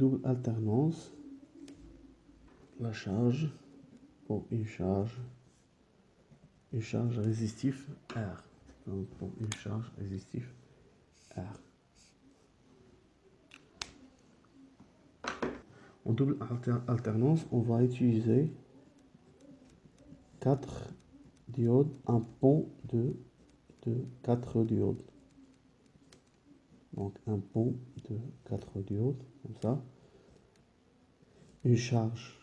double alternance, la charge pour une charge résistive R. Donc pour une charge résistive R. En double alternance, on va utiliser 4 diodes, un pont de 4 diodes. Donc un pont de 4 diodes, comme ça. Une charge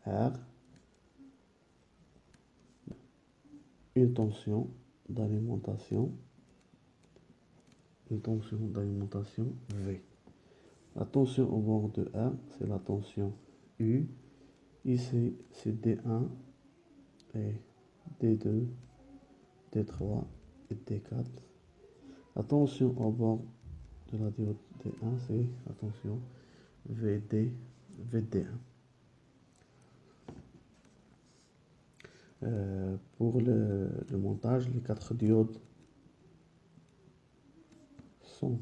R. Une tension d'alimentation. Une tension d'alimentation V. La tension au bord de R, c'est la tension U. Ici, c'est D1 et D2, D3 et D4. La tension au bord de la diode D1, c'est la tension VD, VD1. Pour le montage, les 4 diodes sont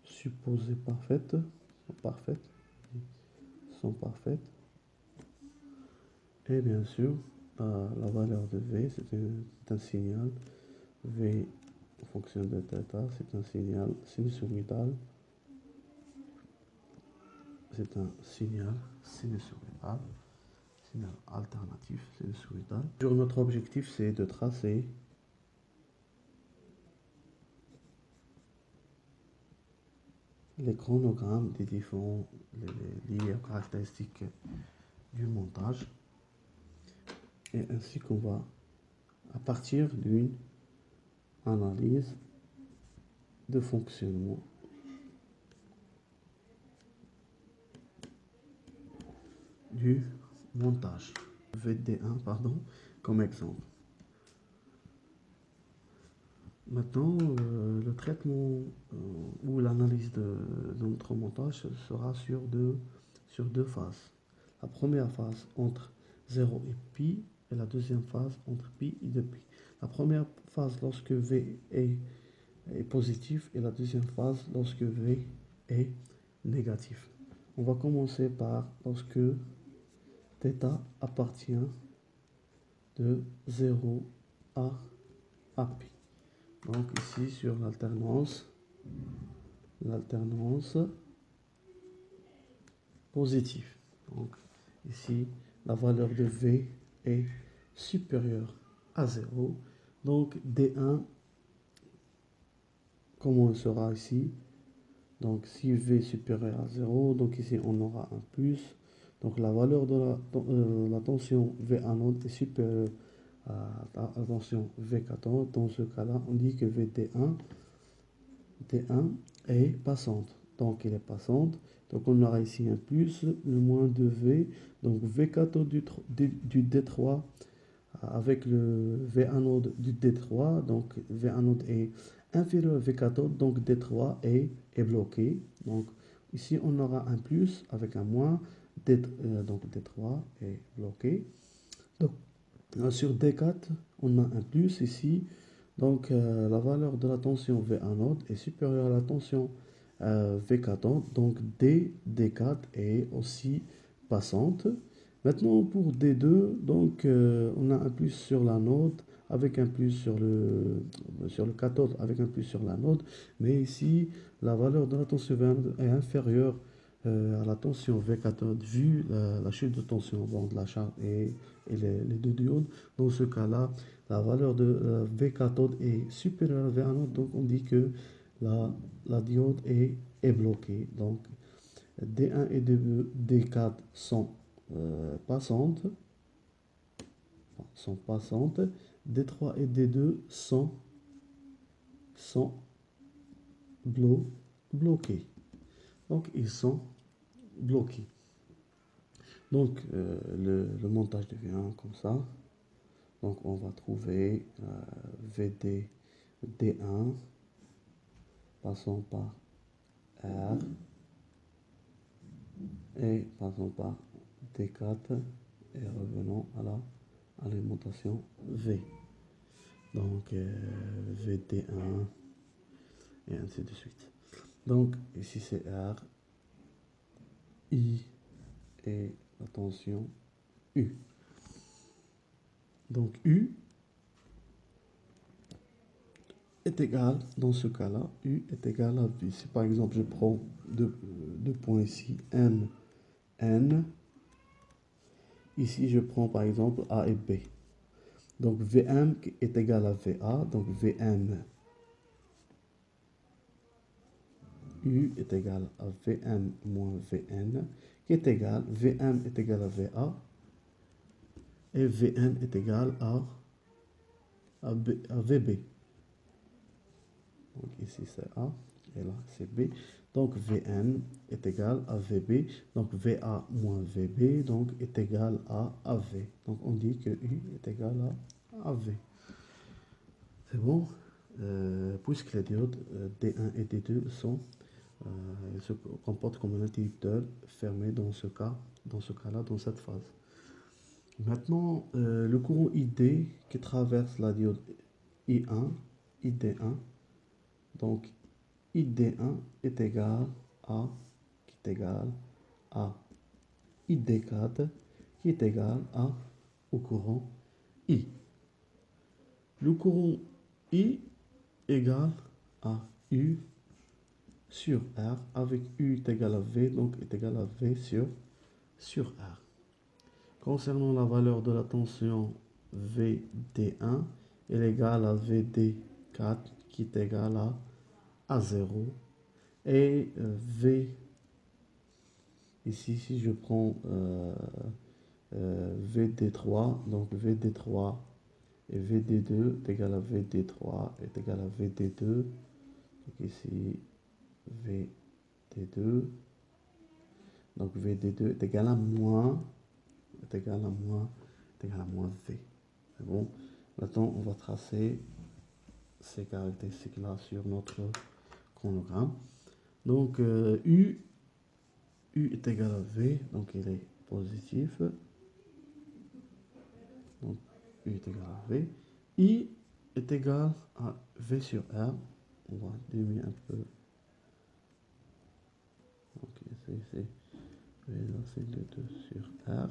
supposées parfaites, sont parfaites. Et bien sûr, la valeur de V, c'est un signal. V en fonction de θ, c'est un signal sinusoïdal. C'est un signal sinusoïdal, signal alternatif sinusoïdal. Notre objectif, c'est de tracer les chronogrammes des différents liées aux caractéristiques du montage. Et ainsi qu'on va, à partir d'une analyse de fonctionnement du montage, VD1 pardon, comme exemple. Maintenant, le traitement ou l'analyse de notre montage sera sur deux phases. La première phase entre 0 et pi et la deuxième phase entre pi et 2pi. La première phase lorsque V est positif et la deuxième phase lorsque V est négatif. On va commencer par lorsque θ appartient de 0 à pi. Donc ici sur l'alternance positive. Donc ici la valeur de V est supérieure à 0. Donc D1, comment il sera ici? Donc si V est supérieur à 0, donc ici on aura un plus. Donc la valeur de la tension V anode est supérieure à la tension V cathode. Dans ce cas-là, on dit que VD1 est passante. Donc elle est passante. Donc on aura ici un plus, le moins de V. Donc V cathode du D3 avec le V anode du D3. Donc V anode est inférieur à V cathode. Donc D3 est bloqué. Donc ici on aura un plus avec un moins. Donc D3 est bloqué. Donc sur D4, on a un plus ici. Donc la valeur de la tension V anode est supérieure à la tension V cathode. Donc D4 est aussi passante. Maintenant pour D2, donc on a un plus sur l'anode avec un plus sur le cathode avec un plus sur l'anode. Mais ici, la valeur de la tension V anode est inférieure à la tension V cathode vu la chute de tension de la charge et les deux diodes. Dans ce cas-là, la valeur de V cathode est supérieure à V anode, donc on dit que la diode est bloquée. Donc D1 et D4 sont passantes, D3 et D2 sont bloqués. Donc ils sont bloqués. Donc le montage devient comme ça. Donc on va trouver VD D1 passant par R et passant par D4 et revenons à l'alimentation V. Donc VD1 et ainsi de suite. Donc ici c'est R, I et la tension U. Donc U est égal, dans ce cas-là, U est égal à V. Si par exemple je prends deux points ici, M, N, ici je prends par exemple A et B. Donc Vm est égal à Va, donc Vm U est égal à Vm moins Vn, qui est égal, Vm est égal à Va, et Vn est égal à Vb. Donc ici c'est A, et là c'est B. Donc Vn est égal à Vb, donc Va moins Vb, donc est égal à Av. Donc on dit que U est égal à Av. C'est bon, puisque les diodes D1 et D2 ils se comportent comme un interrupteur fermé dans ce cas-là, dans cette phase. Maintenant, le courant ID qui traverse la diode I1, ID1, donc ID1 est égal à ID4 qui est égal au courant I. Le courant I égale à U sur R, avec U est égal à V, donc est égal à V sur R. Concernant la valeur de la tension VD1, elle est égale à VD4 qui est égal à 0. Et V, ici si je prends VD3, donc VD3 et VD2 est égal à VD3 est égal à VD2. Donc ici VD2. Donc VD2 est égal à moins, est égal à moins, est égal à moins V. C'est bon. Maintenant, on va tracer ces caractéristiques-là sur notre chronogramme. Donc U est égal à V, donc il est positif. Donc U est égal à V. I est égal à V sur R. On va diminuer un peu. Ok, c'est le 2 sur R.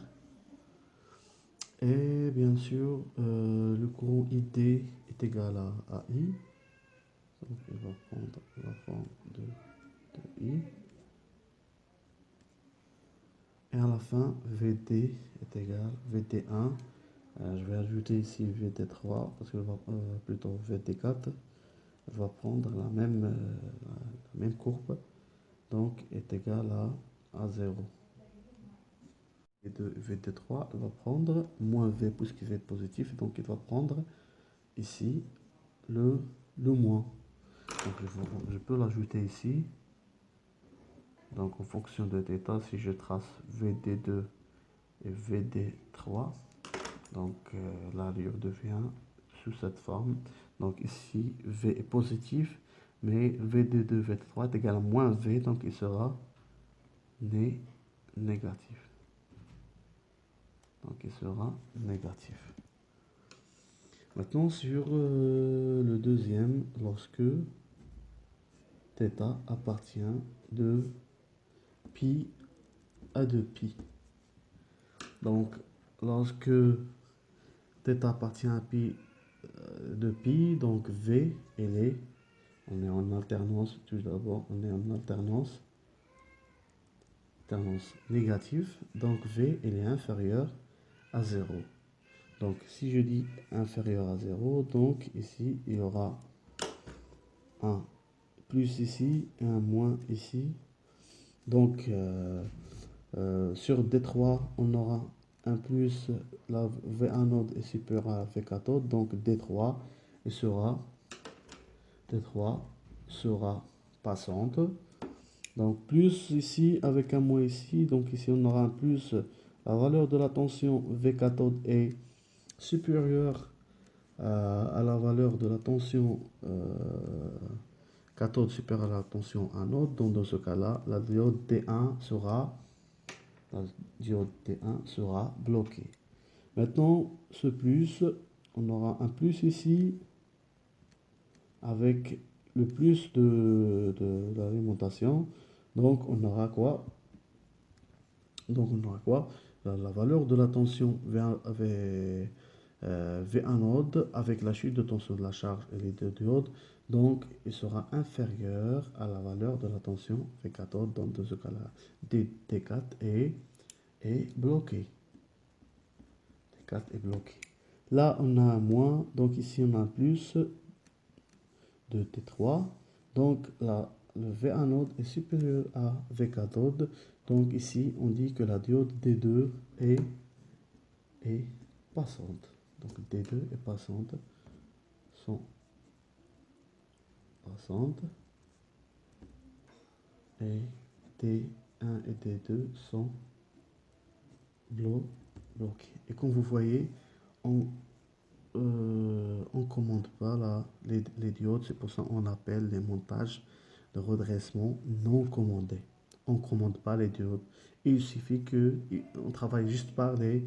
Et bien sûr, le courant ID est égal à I. Donc, il va prendre la forme de I. Et à la fin, VD est égal VD1. Je vais ajouter ici VD3 parce que plutôt VD4. Elle va prendre la même courbe. Donc, est égal à 0. Et de VD3, elle va prendre moins V puisqu'il va être positif. Donc, il va prendre ici le moins. Donc, je peux l'ajouter ici. Donc, en fonction de θ, si je trace VD2 et VD3, donc là, il devient sous cette forme. Donc, ici, V est positif, mais VD2, VD3 est égal à moins V, donc il sera négatif. Donc, il sera négatif. Maintenant, sur le deuxième, lorsque θ appartient de pi à 2pi. Donc, lorsque θ appartient à pi de pi, donc V, on est en alternance, tout d'abord, on est en alternance négative, donc V, elle est inférieure à 0. Donc, si je dis inférieur à 0, donc ici, il y aura un plus ici et un moins ici. Donc, sur D3, on aura un plus, la V anode est supérieure à V cathode, donc D3 sera passante. Donc plus ici avec un moins ici, donc ici on aura un plus, la valeur de la tension V cathode est supérieure à la valeur de la tension cathode supérieure à la tension anode. Donc dans ce cas-là, la diode D1 sera bloquée. Maintenant, ce plus, on aura un plus ici avec le plus de l'alimentation. Donc on aura quoi? Donc on aura quoi? La valeur de la tension V anode avec la chute de tension de la charge et les deux diodes. Donc il sera inférieur à la valeur de la tension V cathode. Donc dans ce cas-là, D4 est bloqué. D4 est bloqué. Là on a un moins, donc ici on a un plus de T3. Donc là, le V anode est supérieur à V cathode. Donc ici, on dit que la diode D2 est passante. Donc D2 est passante, sont passantes. Et D1 et D2 sont bloqués. Et comme vous voyez, on commande pas les diodes, c'est pour ça qu'on appelle les montages de redressement non commandés. On ne commande pas les diodes. Il suffit qu'on travaille juste par les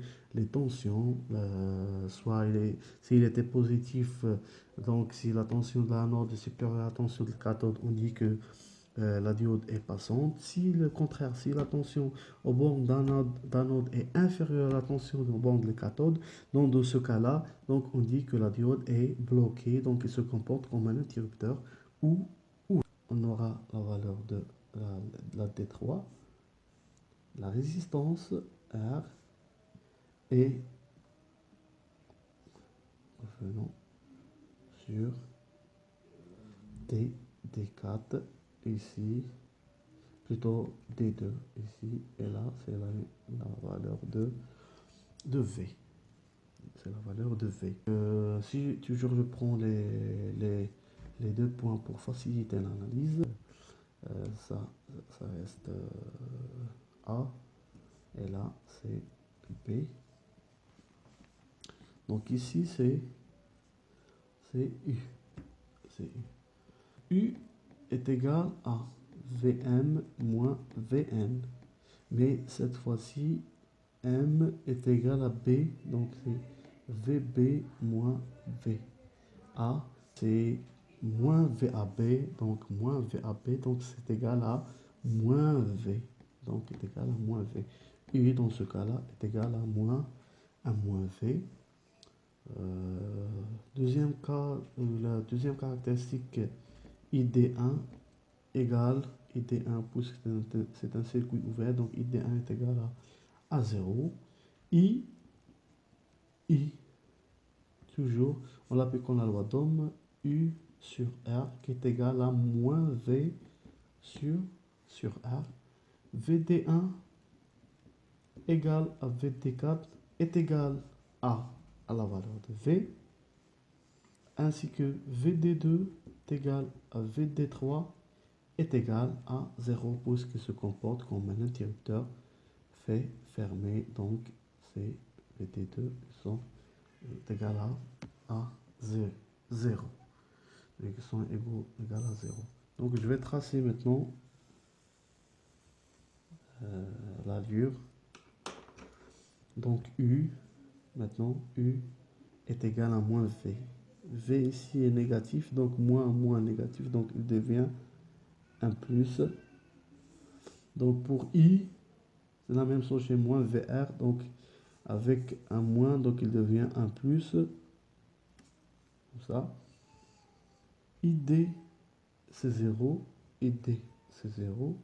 tensions, soit s'il était positif, donc si la tension de l'anode est supérieure à la tension de la cathode, on dit que la diode est passante. Si le contraire, si la tension au borne d'anode est inférieure à la tension au borne de la cathode, donc dans ce cas-là, donc on dit que la diode est bloquée, donc il se comporte comme un interrupteur ou on aura la valeur de la D3, la résistance R et revenons sur D4 ici, plutôt D2 ici, et là c'est la valeur de V. C'est la valeur de V. Si toujours je prends les deux points pour faciliter l'analyse, ça reste A et là c'est B. Donc ici c'est U. C'est U. U est égal à Vm moins Vn. Mais cette fois-ci, M est égal à B, donc c'est VB moins VA. C'est moins VAB, donc moins VAB, donc c'est égal à moins V. Donc est égal à moins V. U dans ce cas-là est égal à moins V. Deuxième cas, la deuxième caractéristique ID1 égale ID1 puisque c'est un circuit ouvert, donc ID1 est égal à 0. I, toujours, on l'applique comme la loi d'Ohm, U sur R qui est égal à moins V sur R. VD1 égale à VD4 est égal à la valeur de V, ainsi que VD2 est égal à VD3 est égal à 0 puisqu'il se comporte comme un interrupteur fait fermé, donc c'est VD2 est égal à 0. Et qui sont égaux à 0. Donc je vais tracer maintenant l'allure. Donc U, maintenant U est égal à moins V. V ici est négatif, donc moins négatif, donc il devient un plus. Donc pour I, c'est la même chose chez moins VR, donc avec un moins, donc il devient un plus. Comme ça. ID c'est 0, ID c'est 0.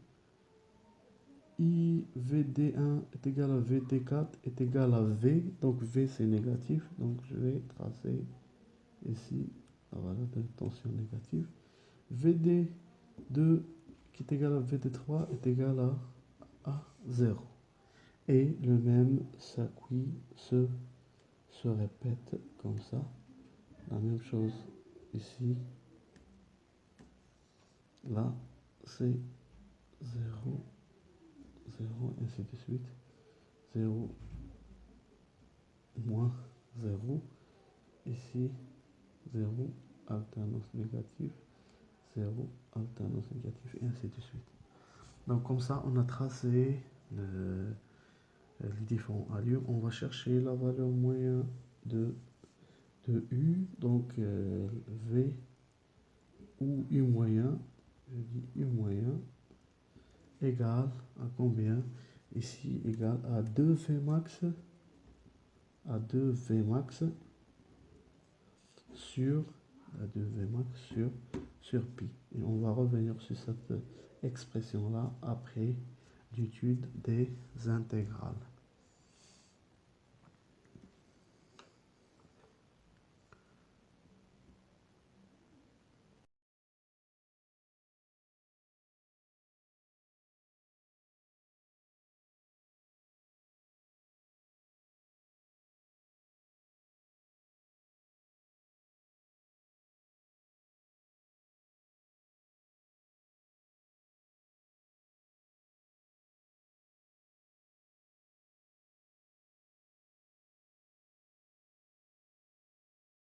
IVD1 est égal à VD4 est égal à V, donc V c'est négatif, donc je vais tracer ici la valeur de tension négative. VD2 qui est égal à VD3 est égal à 0. Et le même circuit se répète comme ça. La même chose ici. Là, c'est 0, 0, ainsi de suite. 0, moins 0. Ici, 0, alternance négative. 0, alternance négative, et ainsi de suite. Donc comme ça, on a tracé les différents allures. On va chercher la valeur moyenne de U. Donc V ou U moyen, je dis U moyen, égale à combien? Ici, égale à 2V max, à 2V max sur, à 2V max sur pi. Et on va revenir sur cette expression-là après l'étude des intégrales.